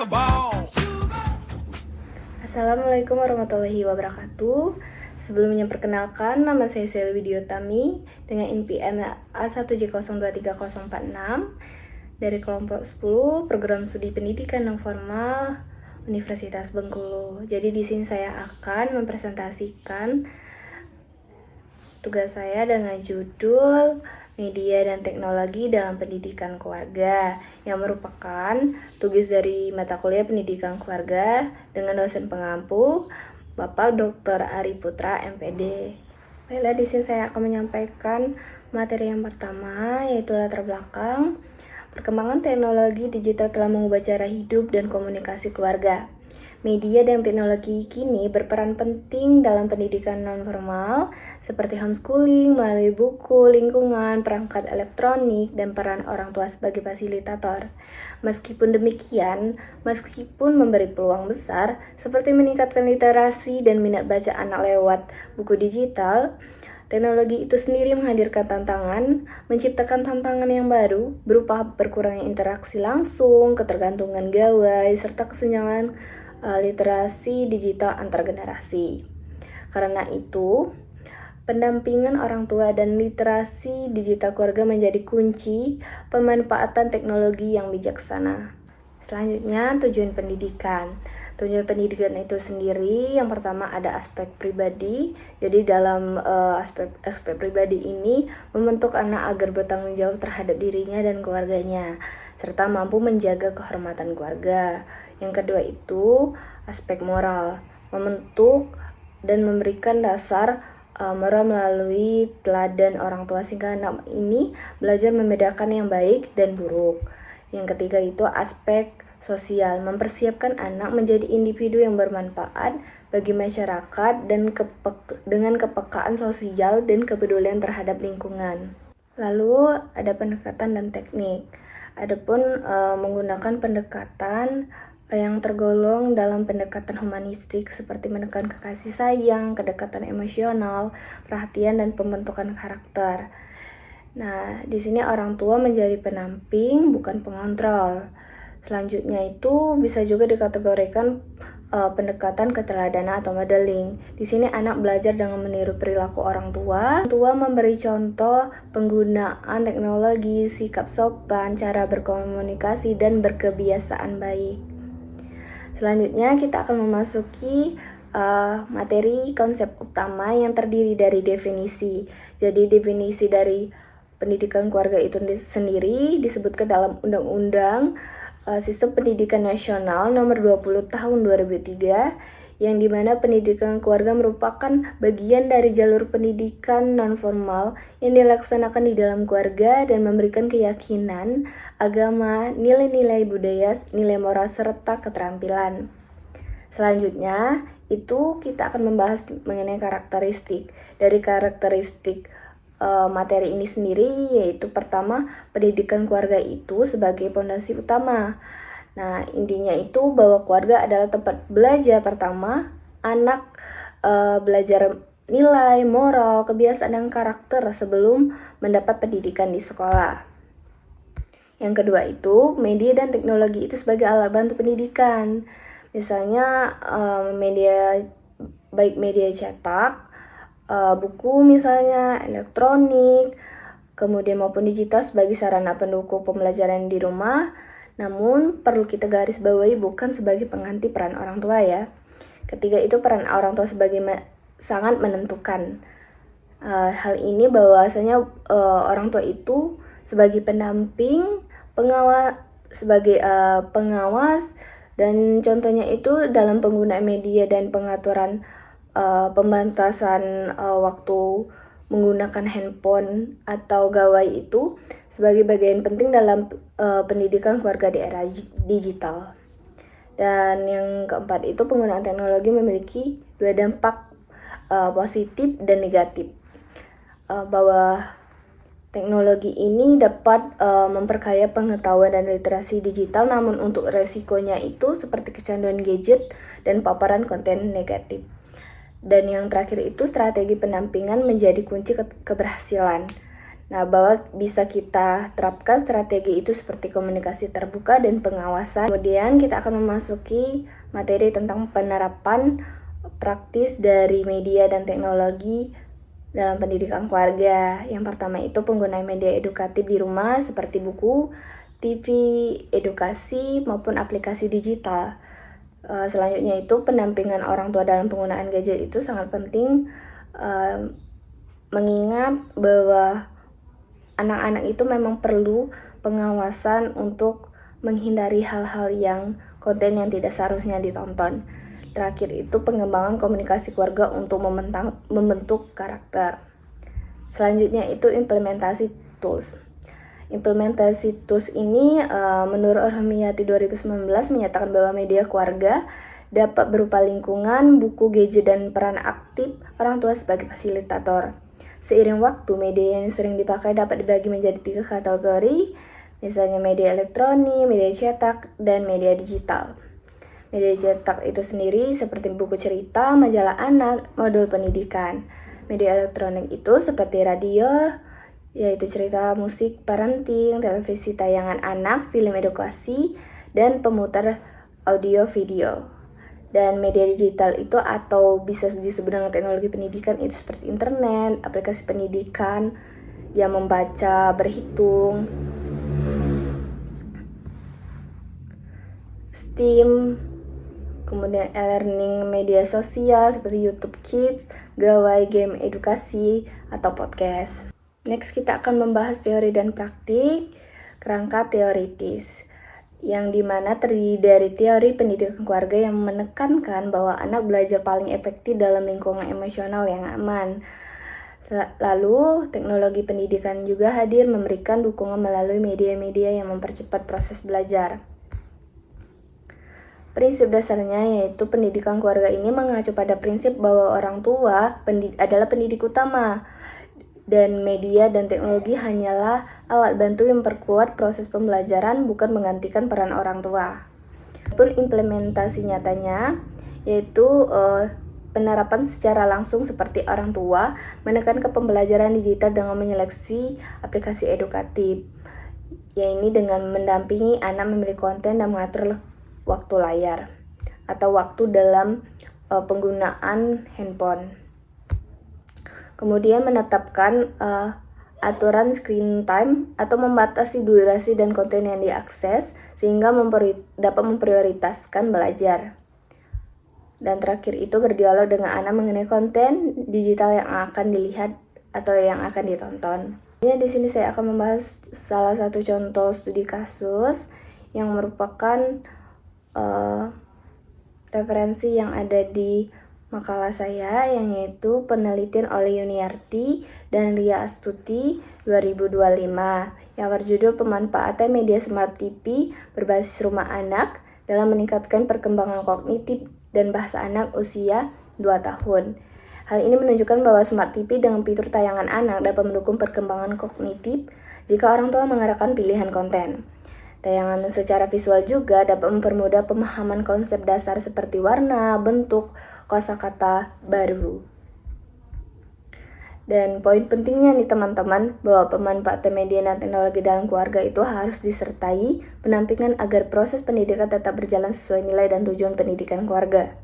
a ball. Assalamualaikum warahmatullahi wabarakatuh. Sebelumnya perkenalkan, nama saya Selvi Diotami dengan NPM A1J023046 dari kelompok 10 Program Studi Pendidikan Non Formal Universitas Bengkulu. Jadi di sini saya akan mempresentasikan tugas saya dengan judul Media dan Teknologi dalam Pendidikan Keluarga, yang merupakan tugas dari mata kuliah Pendidikan Keluarga dengan dosen pengampu Bapak Dr. Ari Putra, MPD. Baiklah, di sini saya akan menyampaikan materi yang pertama, yaitu latar belakang. Perkembangan teknologi digital telah mengubah cara hidup dan komunikasi keluarga. Media dan teknologi kini berperan penting dalam pendidikan non-formal seperti homeschooling melalui buku, lingkungan, perangkat elektronik, dan peran orang tua sebagai fasilitator. Meskipun demikian, meskipun memberi peluang besar seperti meningkatkan literasi dan minat baca anak lewat buku digital, teknologi itu sendiri menghadirkan tantangan, menciptakan tantangan yang baru berupa berkurangnya interaksi langsung, ketergantungan gawai, serta kesenjangan literasi digital antar generasi. Karena itu, pendampingan orang tua dan literasi digital keluarga menjadi kunci pemanfaatan teknologi yang bijaksana. Selanjutnya, tujuan pendidikan. Tujuan pendidikan itu sendiri, yang pertama ada aspek pribadi. Jadi dalam aspek pribadi ini membentuk anak agar bertanggung jawab terhadap dirinya dan keluarganya, serta mampu menjaga kehormatan keluarga. Yang kedua itu aspek moral, membentuk dan memberikan dasar moral melalui teladan orang tua sehingga anak ini belajar membedakan yang baik dan buruk. Yang ketiga itu aspek sosial, mempersiapkan anak menjadi individu yang bermanfaat bagi masyarakat dan dengan kepekaan sosial dan kepedulian terhadap lingkungan. Lalu ada pendekatan dan teknik. Adapun menggunakan pendekatan yang tergolong dalam pendekatan humanistik seperti menekankan kasih sayang, kedekatan emosional, perhatian, dan pembentukan karakter. Nah, di sini orang tua menjadi penamping, bukan pengontrol. Selanjutnya itu bisa juga dikategorikan pendekatan keteladanan atau modeling. Di sini anak belajar dengan meniru perilaku orang tua. Orang tua memberi contoh penggunaan teknologi, sikap sopan, cara berkomunikasi, dan berkebiasaan baik. Selanjutnya kita akan memasuki materi konsep utama yang terdiri dari definisi. Jadi definisi dari pendidikan keluarga itu sendiri disebutkan dalam Undang-Undang Sistem Pendidikan Nasional Nomor 20 Tahun 2003, yang dimana pendidikan keluarga merupakan bagian dari jalur pendidikan non-formal yang dilaksanakan di dalam keluarga dan memberikan keyakinan, agama, nilai-nilai budaya, nilai moral, serta keterampilan. Selanjutnya, itu kita akan membahas mengenai karakteristik. Dari karakteristik materi ini sendiri, yaitu pertama, pendidikan keluarga itu sebagai fondasi utama. Nah, intinya itu bahwa keluarga adalah tempat belajar pertama. Anak belajar nilai, moral, kebiasaan, dan karakter sebelum mendapat pendidikan di sekolah. Yang kedua itu, media dan teknologi itu sebagai alat bantu pendidikan. Misalnya baik media cetak, buku misalnya, elektronik, kemudian maupun digital sebagai sarana pendukung pembelajaran di rumah. Namun perlu kita garis bawahi bukan sebagai pengganti peran orang tua ya. Ketiga itu peran orang tua sebagai sangat menentukan. Hal ini bahwasanya orang tua itu sebagai pendamping, pengawas, dan contohnya itu dalam penggunaan media dan pengaturan pembatasan waktu menggunakan handphone atau gawai itu sebagai bagian penting dalam pendidikan keluarga di era digital. Dan yang keempat itu penggunaan teknologi memiliki dua dampak positif dan negatif. Bahwa teknologi ini dapat memperkaya pengetahuan dan literasi digital, namun untuk resikonya itu seperti kecanduan gadget dan paparan konten negatif. Dan yang terakhir itu strategi pendampingan menjadi kunci keberhasilan. Nah, bahwa bisa kita terapkan strategi itu seperti komunikasi terbuka dan pengawasan. Kemudian kita akan memasuki materi tentang penerapan praktis dari media dan teknologi dalam pendidikan keluarga. Yang pertama itu penggunaan media edukatif di rumah seperti buku, TV, edukasi, maupun aplikasi digital. Selanjutnya itu pendampingan orang tua dalam penggunaan gadget itu sangat penting, mengingat bahwa anak-anak itu memang perlu pengawasan untuk menghindari hal-hal yang konten yang tidak seharusnya ditonton. Terakhir itu pengembangan komunikasi keluarga untuk membentuk karakter. Selanjutnya itu implementasi tools. Implementasi tools ini menurut Orhomiyati 2019 menyatakan bahwa media keluarga dapat berupa lingkungan, buku, gadget, dan peran aktif orang tua sebagai fasilitator. Seiring waktu, media yang sering dipakai dapat dibagi menjadi 3 kategori, misalnya media elektronik, media cetak, dan media digital. Media cetak itu sendiri seperti buku cerita, majalah anak, modul pendidikan. Media elektronik itu seperti radio, yaitu cerita, musik, parenting, televisi tayangan anak, film edukasi, dan pemutar audio video. Dan media digital itu atau bisa disebut dengan teknologi pendidikan itu seperti internet, aplikasi pendidikan yang membaca, berhitung, STEAM, kemudian e-learning media sosial seperti YouTube Kids, gawai, game edukasi, atau podcast. Next kita akan membahas teori dan praktik, kerangka teoritis, yang dimana terdiri dari teori pendidikan keluarga yang menekankan bahwa anak belajar paling efektif dalam lingkungan emosional yang aman. Lalu, teknologi pendidikan juga hadir memberikan dukungan melalui media-media yang mempercepat proses belajar. Prinsip dasarnya yaitu pendidikan keluarga ini mengacu pada prinsip bahwa orang tua adalah pendidik utama, dan media dan teknologi hanyalah alat bantu yang memperkuat proses pembelajaran, bukan menggantikan peran orang tua. Pun implementasi nyatanya yaitu penerapan secara langsung seperti orang tua menekan ke pembelajaran digital dengan menyeleksi aplikasi edukatif, yaitu dengan mendampingi anak memilih konten dan mengatur waktu layar atau waktu dalam penggunaan handphone. Kemudian menetapkan aturan screen time atau membatasi durasi dan konten yang diakses sehingga dapat memprioritaskan belajar. Dan terakhir itu berdialog dengan anak mengenai konten digital yang akan dilihat atau yang akan ditonton. Di sini saya akan membahas salah satu contoh studi kasus yang merupakan referensi yang ada di makalah saya, yang yaitu penelitian oleh Yuniarti dan Ria Astuti 2025 yang berjudul pemanfaatan media Smart TV berbasis rumah anak dalam meningkatkan perkembangan kognitif dan bahasa anak usia 2 tahun. Hal ini menunjukkan bahwa Smart TV dengan fitur tayangan anak dapat mendukung perkembangan kognitif jika orang tua mengarahkan pilihan konten. Tayangan secara visual juga dapat mempermudah pemahaman konsep dasar seperti warna, bentuk, kosakata baru. Dan poin pentingnya nih teman-teman, bahwa pemanfaatan media dan teknologi dalam keluarga itu harus disertai pendampingan agar proses pendidikan tetap berjalan sesuai nilai dan tujuan pendidikan keluarga.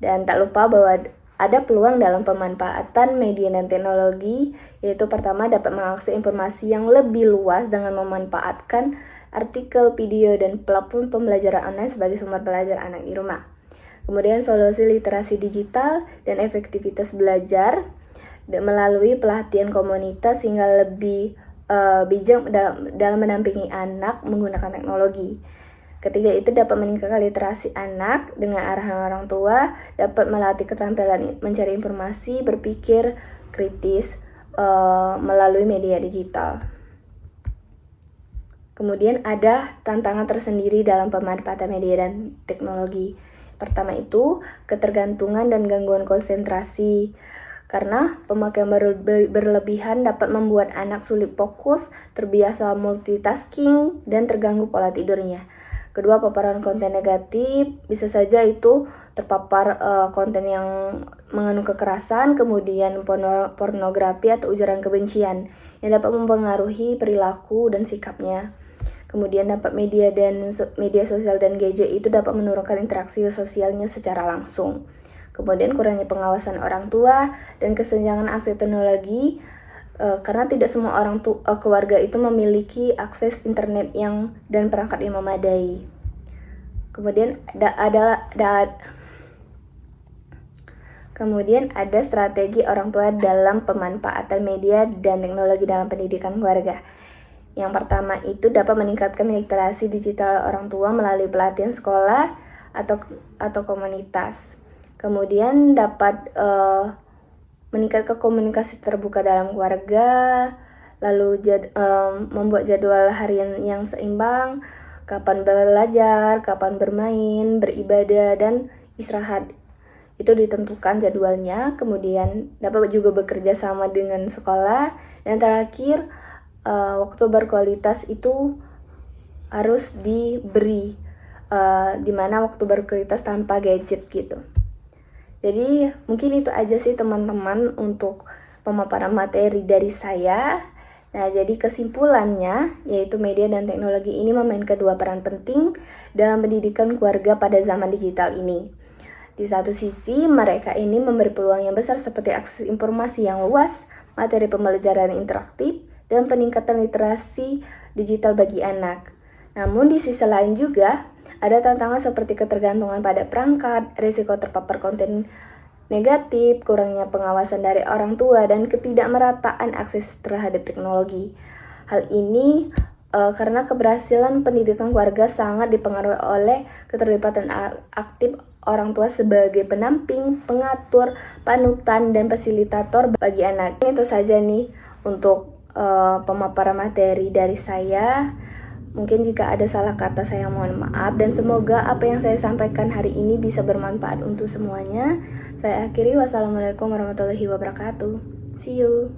Dan tak lupa bahwa ada peluang dalam pemanfaatan media dan teknologi, yaitu pertama dapat mengakses informasi yang lebih luas dengan memanfaatkan artikel, video, dan platform pembelajaran online sebagai sumber belajar anak di rumah. Kemudian solusi literasi digital dan efektivitas belajar melalui pelatihan komunitas sehingga lebih bijak dalam mendampingi anak menggunakan teknologi. Ketiga itu dapat meningkatkan literasi anak dengan arahan orang tua, dapat melatih keterampilan mencari informasi, berpikir kritis melalui media digital. Kemudian ada tantangan tersendiri dalam pemanfaatan media dan teknologi. Pertama itu ketergantungan dan gangguan konsentrasi, karena pemakaian berlebihan dapat membuat anak sulit fokus, terbiasa multitasking, dan terganggu pola tidurnya. Kedua, paparan konten negatif bisa saja itu terpapar konten yang mengandung kekerasan, kemudian pornografi atau ujaran kebencian yang dapat mempengaruhi perilaku dan sikapnya. Kemudian dampak media sosial dan gadget itu dapat menurunkan interaksi sosialnya secara langsung. Kemudian kurangnya pengawasan orang tua dan kesenjangan akses teknologi karena tidak semua keluarga itu memiliki akses internet dan perangkat yang memadai. Kemudian ada strategi orang tua dalam pemanfaatan media dan teknologi dalam pendidikan keluarga. Yang pertama itu dapat meningkatkan literasi digital orang tua melalui pelatihan sekolah atau komunitas. Kemudian dapat meningkatkan komunikasi terbuka dalam keluarga, lalu membuat jadwal harian yang seimbang, kapan belajar, kapan bermain, beribadah, dan istirahat. Itu ditentukan jadwalnya. Kemudian dapat juga bekerja sama dengan sekolah. Dan terakhir, waktu berkualitas itu harus diberi, dimana waktu berkualitas tanpa gadget gitu. Jadi mungkin itu aja sih teman-teman untuk pemaparan materi dari saya. Nah, jadi kesimpulannya yaitu media dan teknologi ini memainkan dua peran penting dalam pendidikan keluarga pada zaman digital ini. Di satu sisi, mereka ini memberi peluang yang besar seperti akses informasi yang luas, materi pembelajaran interaktif, dan peningkatan literasi digital bagi anak. Namun di sisi lain juga, ada tantangan seperti ketergantungan pada perangkat, risiko terpapar konten negatif, kurangnya pengawasan dari orang tua, dan ketidakmerataan akses terhadap teknologi. Hal ini karena keberhasilan pendidikan keluarga sangat dipengaruhi oleh keterlibatan aktif orang tua sebagai penamping, pengatur, panutan, dan fasilitator bagi anak. Itu saja nih untuk pemaparan materi dari saya. Mungkin jika ada salah kata saya mohon maaf, dan semoga apa yang saya sampaikan hari ini bisa bermanfaat untuk semuanya. Saya akhiri, wassalamualaikum warahmatullahi wabarakatuh. See you.